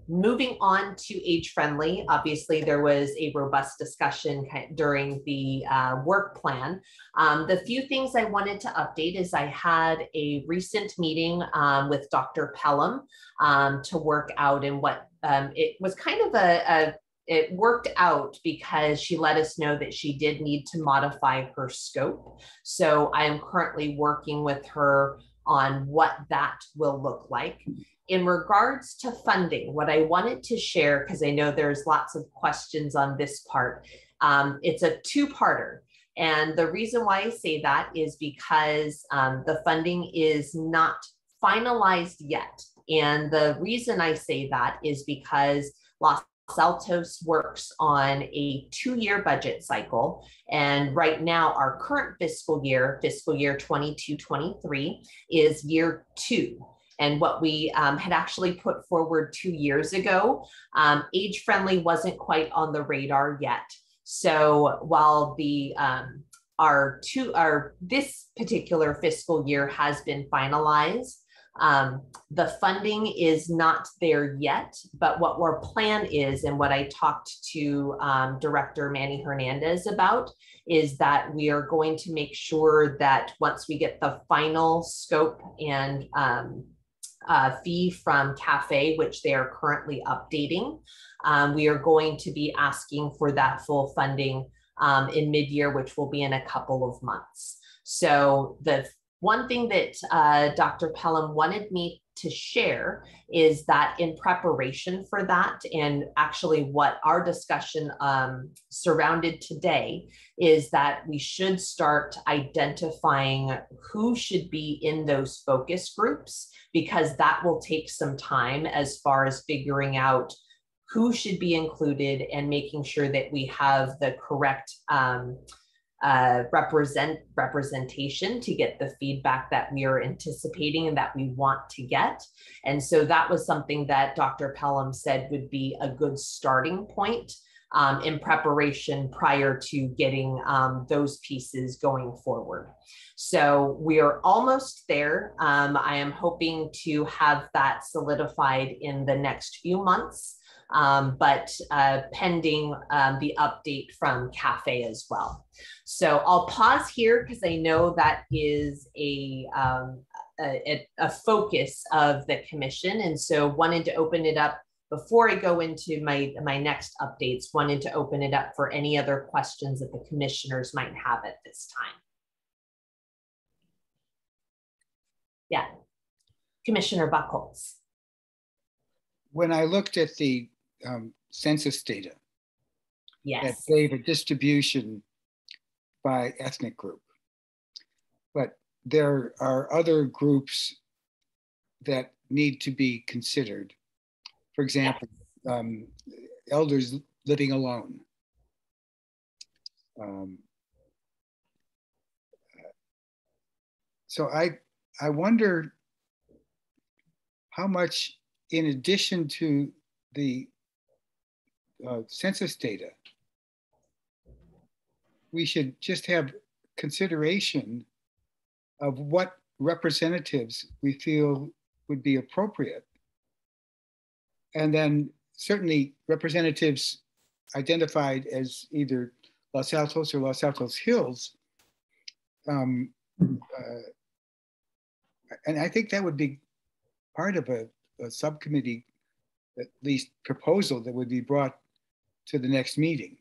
Speaker 1: Moving on to age friendly, obviously there was a robust discussion during the work plan. The few things I wanted to update is I had a recent meeting with Dr. Pelham to work out, and what it was kind of it worked out because she let us know that she did need to modify her scope. So I am currently working with her on what that will look like. In regards to funding, what I wanted to share, because I know there's lots of questions on this part, it's a 2-parter. And the reason why I say that is because the funding is not finalized yet. And the reason I say that is because Los Altos works on a 2-year budget cycle. And right now, our current fiscal year 22-23, is year 2. And what we had actually put forward 2 years ago, age friendly wasn't quite on the radar yet. So while the this particular fiscal year has been finalized, the funding is not there yet, but what our plan is, and what I talked to Director Manny Hernandez about, is that we are going to make sure that once we get the final scope and fee from CAFE, which they are currently updating, we are going to be asking for that full funding in mid-year, which will be in a couple of months. So the one thing that Dr. Pelham wanted me to share is that in preparation for that, and actually what our discussion surrounded today, is that we should start identifying who should be in those focus groups, because that will take some time as far as figuring out who should be included and making sure that we have the correct representation to get the feedback that we are anticipating and that we want to get. And so that was something that Dr. Pelham said would be a good starting point in preparation prior to getting those pieces going forward. So we are almost there. I am hoping to have that solidified in the next few months, but pending the update from CAFE as well. So I'll pause here because I know that is a focus of the commission. And so wanted to open it up before I go into my next updates, wanted to open it up for any other questions that the commissioners might have at this time. Yeah, Commissioner Buchholz.
Speaker 4: When I looked at the census data,
Speaker 1: yes,
Speaker 4: that gave a distribution by ethnic group, but there are other groups that need to be considered. For example, elders living alone. So I wonder how much, in addition to the census data, we should just have consideration of what representatives we feel would be appropriate. And then certainly representatives identified as either Los Altos or Los Altos Hills. And I think that would be part of a subcommittee, at least proposal, that would be brought to the next meeting.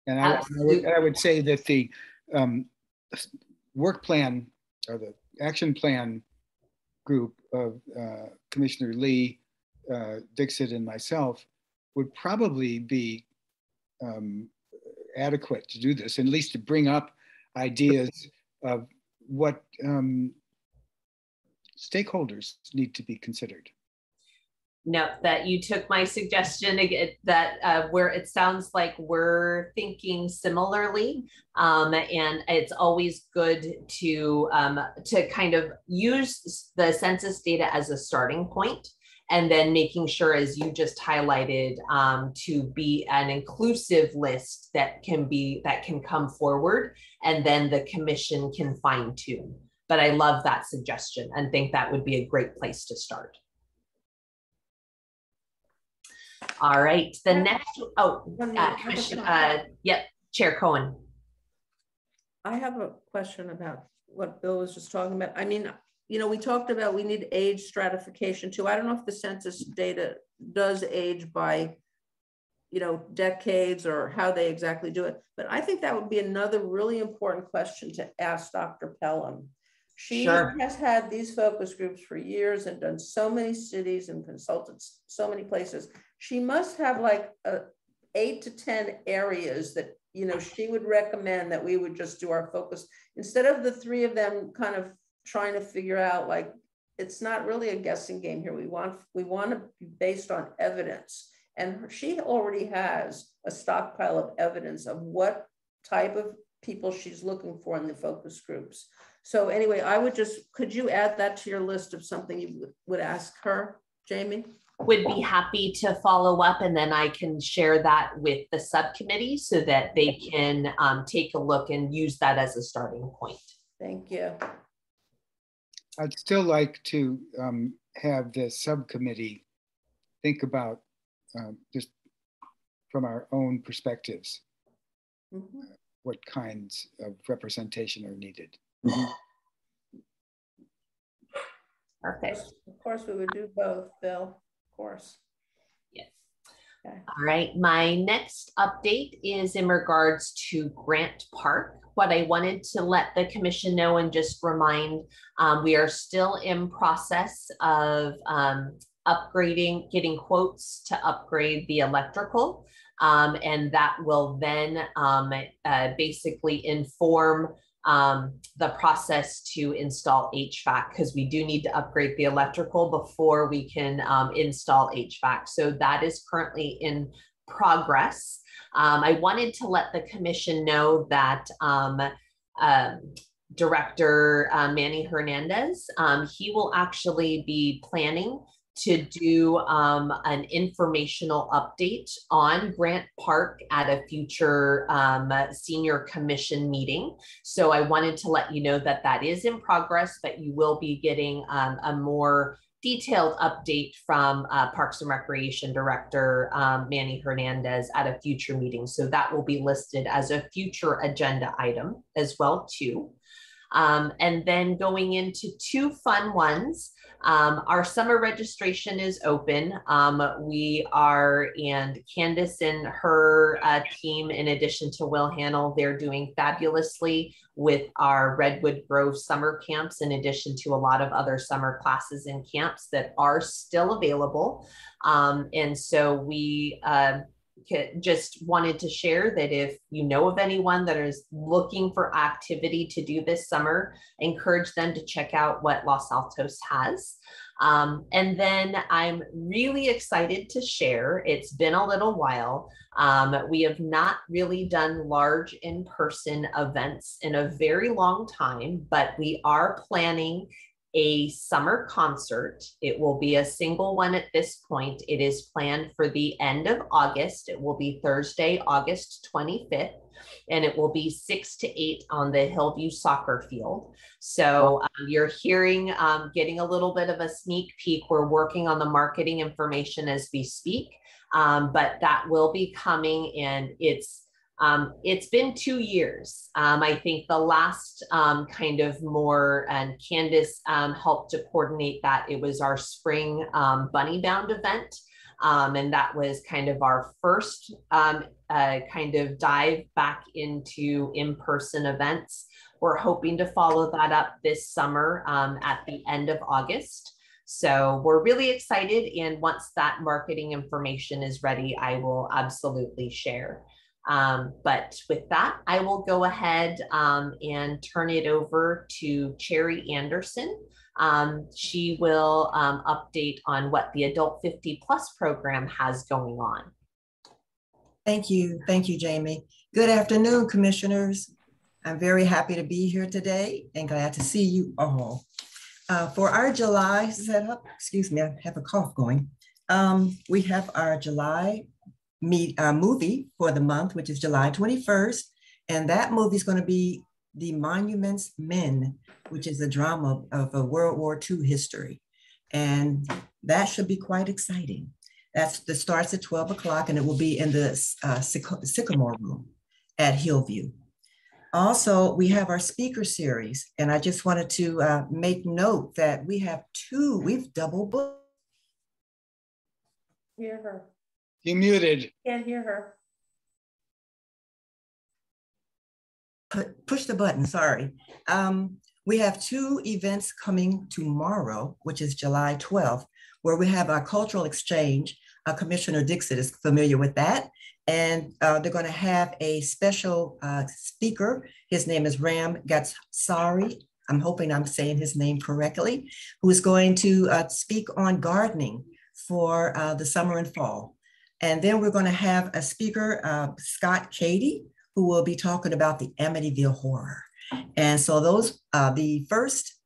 Speaker 4: And I would say that the work plan or the action plan group of Commissioner Lee, Dixit, and myself would probably be adequate to do this, and at least to bring up ideas of what stakeholders need to be considered.
Speaker 1: No, that you took my suggestion again, that where it sounds like we're thinking similarly, and it's always good to kind of use the census data as a starting point, and then making sure, as you just highlighted, to be an inclusive list that can come forward, and then the commission can fine tune. But I love that suggestion and think that would be a great place to start. All right, the next, Chair Cohen.
Speaker 3: I have a question about what Bill was just talking about. I mean, you know, we talked about we need age stratification too. I don't know if the census data does age by, you know, decades or how they exactly do it, but I think that would be another really important question to ask Dr. Pelham. She has had these focus groups for years and done so many cities and consulted so many places. She must have like 8 to 10 areas that, you know, she would recommend that we would just do our focus instead of the 3 of them kind of trying to figure out, like, it's not really a guessing game here. We want to be based on evidence. And she already has a stockpile of evidence of what type of people she's looking for in the focus groups. So anyway, I would could you add that to your list of something you would ask her, Jamie?
Speaker 1: Would be happy to follow up, and then I can share that with the subcommittee so that they can take a look and use that as a starting point.
Speaker 3: Thank you.
Speaker 4: I'd still like to have the subcommittee think about just from our own perspectives, what kinds of representation are needed.
Speaker 1: Perfect.
Speaker 3: Of course, we would do both, Bill. Of course.
Speaker 1: Yes. Okay. All right. My next update is in regards to Grant Park. What I wanted to let the commission know and just remind, we are still in process of upgrading, getting quotes to upgrade the electrical. And that will then basically inform the process to install HVAC, because we do need to upgrade the electrical before we can install HVAC. So that is currently in progress. I wanted to let the commission know that Director Manny Hernandez, he will actually be planning to do an informational update on Grant Park at a future senior commission meeting. So I wanted to let you know that that is in progress, but you will be getting a more detailed update from Parks and Recreation Director Manny Hernandez at a future meeting. So that will be listed as a future agenda item as well too. And then going into 2 fun ones, our summer registration is open. We are, and Candace and her team, in addition to Will Hannell, they're doing fabulously with our Redwood Grove summer camps, in addition to a lot of other summer classes and camps that are still available. And so we just wanted to share that if you know of anyone that is looking for activity to do this summer, encourage them to check out what Los Altos has. And then I'm really excited to share, it's been a little while. We have not really done large in-person events in a very long time, but we are planning a summer concert. It will be a single one at this point. It is planned for the end of August. It will be Thursday, August 25th, and it will be 6 to 8 on the Hillview soccer field. So you're hearing, getting a little bit of a sneak peek. We're working on the marketing information as we speak, but that will be coming, and it's been 2 years. I think the last kind of more, and Candace helped to coordinate that. It was our spring Bunny Bound event. And that was kind of our first kind of dive back into in-person events. We're hoping to follow that up this summer at the end of August. So we're really excited. And once that marketing information is ready, I will absolutely share. But with that, I will go ahead and turn it over to Cherry Anderson. She will update on what the Adult 50 Plus program has going on.
Speaker 9: Thank you, Jamie. Good afternoon, commissioners. I'm very happy to be here today and glad to see you all. For our July setup, excuse me, I have a cough going. We have our July movie for the month, which is July 21st. And that movie is going to be The Monuments Men, which is a drama of a World War II history. And that should be quite exciting. That starts at 12 o'clock and it will be in the Sycamore Room at Hillview. Also, we have our speaker series. And I just wanted to make note that we have we've double booked.
Speaker 3: Hear her.
Speaker 4: You muted.
Speaker 3: Can't hear her.
Speaker 9: Push the button, sorry. We have 2 events coming tomorrow, which is July 12th, where we have our cultural exchange. Commissioner Dixit is familiar with that. And they're going to have a special speaker. His name is Ram Gatsari. I'm hoping I'm saying his name correctly, who is going to speak on gardening for the summer and fall. And then we're going to have a speaker, Scott Cady, who will be talking about the Amityville Horror. And so those, the first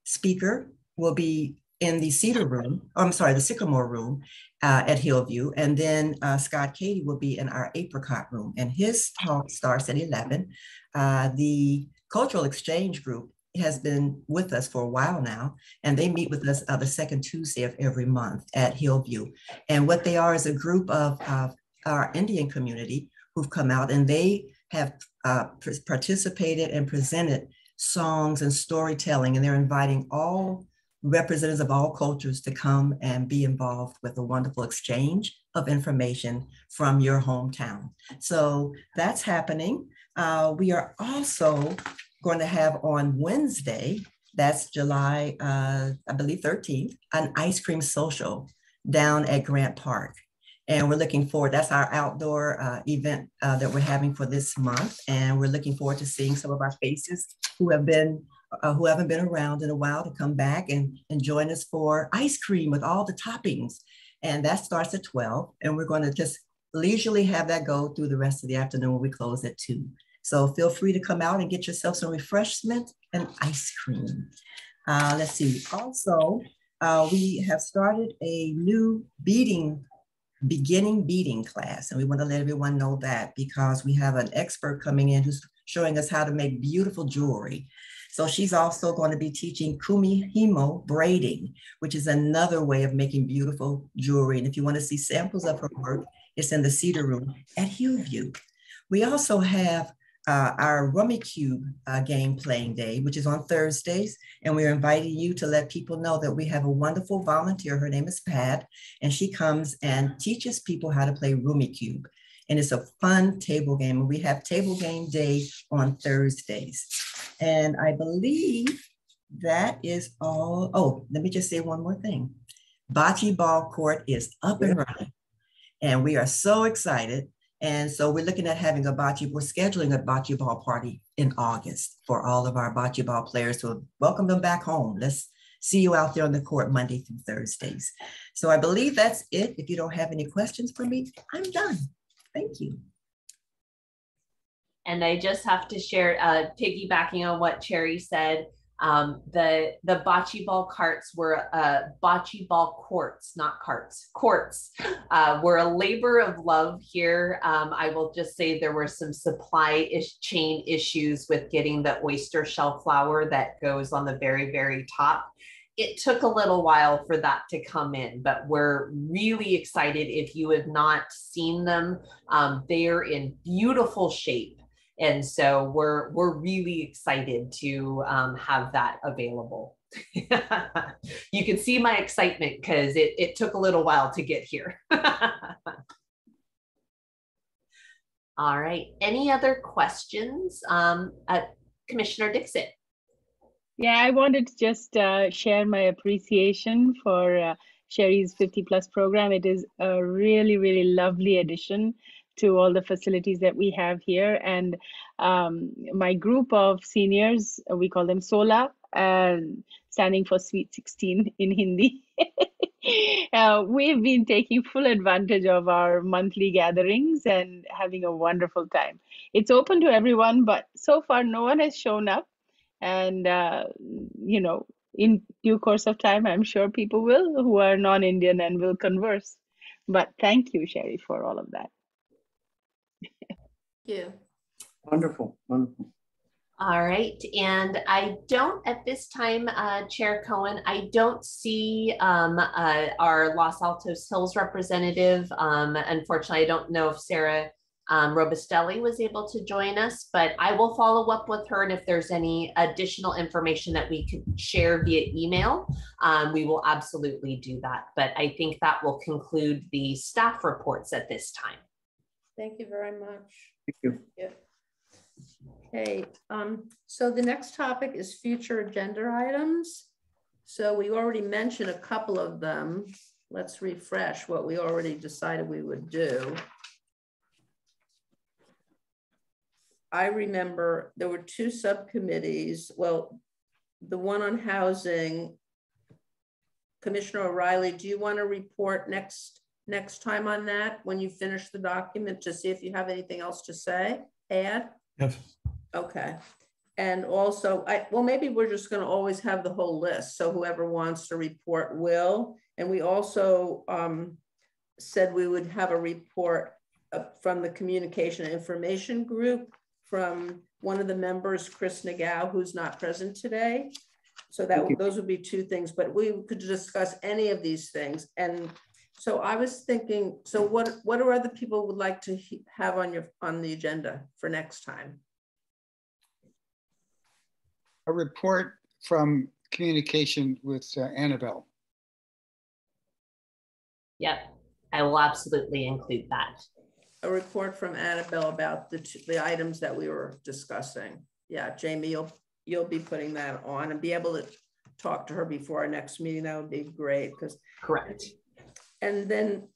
Speaker 9: speaker will be in the the Sycamore Room at Hillview. And then Scott Cady will be in our Apricot Room. And his talk starts at 11. The Cultural Exchange Group has been with us for a while now, and they meet with us the second Tuesday of every month at Hillview. And what they are is a group of our Indian community who've come out, and they have participated and presented songs and storytelling, and they're inviting all representatives of all cultures to come and be involved with a wonderful exchange of information from your hometown. So that's happening. We are also going to have on Wednesday, that's July, I believe 13th, an ice cream social down at Grant Park. And we're looking forward, that's our outdoor event that we're having for this month. And we're looking forward to seeing some of our faces who haven't been around in a while to come back and join us for ice cream with all the toppings. And that starts at 12. And we're going to just leisurely have that go through the rest of the afternoon when we close at 2. So feel free to come out and get yourself some refreshment and ice cream. Let's see. Also, we have started a new beginning beading class. And we want to let everyone know that because we have an expert coming in who's showing us how to make beautiful jewelry. So she's also going to be teaching kumihimo braiding, which is another way of making beautiful jewelry. And if you want to see samples of her work, it's in the Cedar Room at Hillview. We also have our Rummikub game playing day, which is on Thursdays. And we're inviting you to let people know that we have a wonderful volunteer. Her name is Pat, and she comes and teaches people how to play Rummikub. And it's a fun table game. And we have table game day on Thursdays. And I believe that is all. Oh, let me just say one more thing. Bocce ball court is up and running. And we are so excited. And so we're looking at having we're scheduling a bocce ball party in August for all of our bocce ball players to welcome them back home. Let's see you out there on the court Monday through Thursdays. So I believe that's it. If you don't have any questions for me, I'm done. Thank you.
Speaker 1: And I just have to share, piggybacking on what Cherry said, the bocce ball carts were bocce ball courts, not carts, courts were a labor of love here. I will just say there were some supply chain issues with getting the oyster shell flour that goes on the very, very top. It took a little while for that to come in, but we're really excited. If you have not seen them, they are in beautiful shape. And so we're really excited to have that available. You can see my excitement because it took a little while to get here. All right, any other questions? Commissioner Dixit.
Speaker 2: Yeah, I wanted to just share my appreciation for Sherry's 50+ program. It is a really, really lovely addition to all the facilities that we have here. And my group of seniors, we call them SOLA, standing for Sweet 16 in Hindi. We've been taking full advantage of our monthly gatherings and having a wonderful time. It's open to everyone, but so far no one has shown up. And, you know, in due course of time, I'm sure people will who are non-Indian and will converse. But thank you, Sherry, for all of that.
Speaker 3: Thank you.
Speaker 5: Wonderful, wonderful.
Speaker 1: All right, and I don't at this time, Chair Cohen, I don't see our Los Altos Hills representative. Unfortunately, I don't know if Sarah Robustelli was able to join us, but I will follow up with her, and if there's any additional information that we could share via email, we will absolutely do that. But I think that will conclude the staff reports at this time.
Speaker 3: Thank you very much.
Speaker 5: Thank you.
Speaker 3: Yeah. Okay, so the next topic is future agenda items. So we already mentioned a couple of them. Let's refresh what we already decided we would do. I remember there were two subcommittees. Well, the one on housing, Commissioner O'Reilly, do you want to report next time on that when you finish the document to see if you have anything else to say, add?
Speaker 7: Yes.
Speaker 3: Okay. And also, well, maybe we're just going to always have the whole list. So whoever wants to report will. And we also said we would have a report from the Communication and Information Group from one of the members, Chris Nagao, who's not present today. So that those would be two things, but we could discuss any of these things. And so I was thinking, so what are other people would like to have on the agenda for next time?
Speaker 4: A report from communication with Annabelle.
Speaker 1: Yep, I will absolutely include that.
Speaker 3: A report from Annabelle about the items that we were discussing. Yeah, Jamie, you'll be putting that on and be able to talk to her before our next meeting. That would be great. Because
Speaker 1: correct.
Speaker 3: And then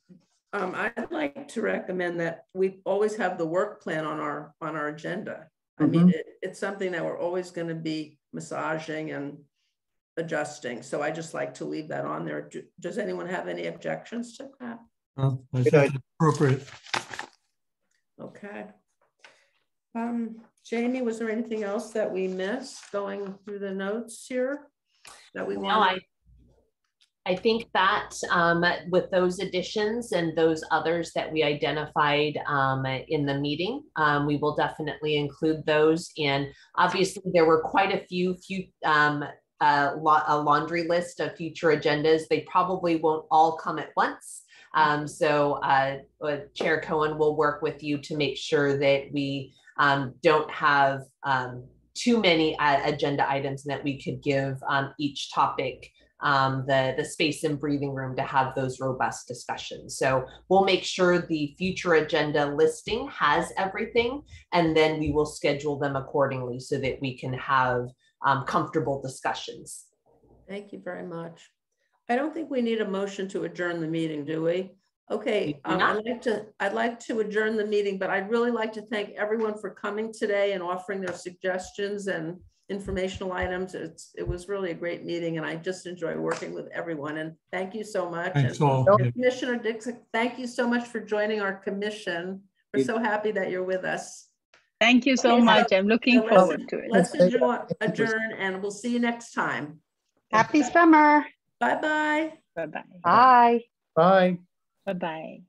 Speaker 3: I'd like to recommend that we always have the work plan on our agenda. I mean, it's something that we're always going to be massaging and adjusting. So I just like to leave that on there. Does anyone have any objections to that?
Speaker 7: I think it's appropriate.
Speaker 3: Okay. Jamie, was there anything else that we missed going through the notes here that we want?
Speaker 1: No, I think that with those additions and those others that we identified in the meeting, we will definitely include those. And obviously there were quite a few a laundry list of future agendas. They probably won't all come at once. So Chair Cohen will work with you to make sure that we don't have too many agenda items and that we could give each topic the space and breathing room to have those robust discussions. So we'll make sure the future agenda listing has everything, and then we will schedule them accordingly so that we can have comfortable discussions.
Speaker 3: Thank you very much. I don't think we need a motion to adjourn the meeting, do we? Okay, I'd like to adjourn the meeting, but I'd really like to thank everyone for coming today and offering their suggestions and informational items. It was really a great meeting, and I just enjoy working with everyone. And thank you so much.
Speaker 7: Thanks
Speaker 3: and
Speaker 7: all.
Speaker 3: Commissioner Dixon, thank you so much for joining our commission. We're so happy that you're with us.
Speaker 2: Thank you so much. I'm looking forward to it.
Speaker 3: Let's adjourn, and we'll see you next time.
Speaker 8: Happy summer.
Speaker 3: Bye-bye.
Speaker 2: Bye-bye.
Speaker 8: Bye.
Speaker 5: Bye.
Speaker 2: Bye-bye.